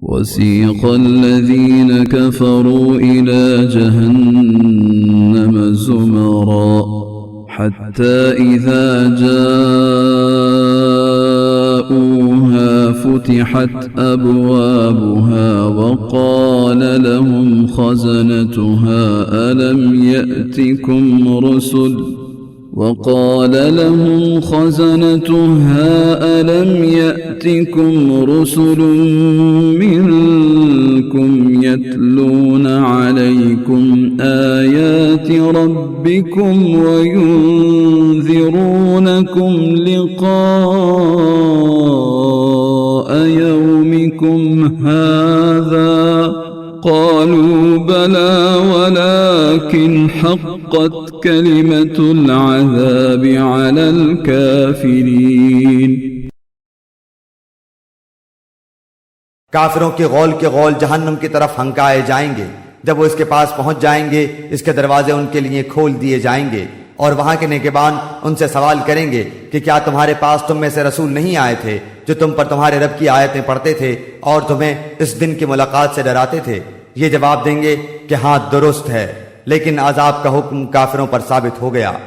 وسيق الذين كفروا إلى جهنم زمرا حتى إذا جاءوها فتحت أبوابها وقال لهم خزنتها ألم يأتكم رسل منكم يتلون عليكم آيات ربكم وينذرونكم لقاء يومكم هذا قالوا بلى ولكن حقت كلمة العذاب على الكافرين। काफिरों के गौल जहन्नम की तरफ हंकाए जाएंगे। जब वो इसके पास पहुंच जाएंगे, इसके दरवाजे उनके लिए खोल दिए जाएंगे और वहां के नेगेबान उनसे सवाल करेंगे कि क्या तुम्हारे पास तुम में से रसूल नहीं आए थे जो तुम पर तुम्हारे रब की आयतें पढ़ते थे और तुम्हें इस दिन की मुलाकात से डराते थे। ये जवाब देंगे कि हाँ दुरुस्त है, लेकिन अजाब का हुक्म काफिरों पर साबित हो गया।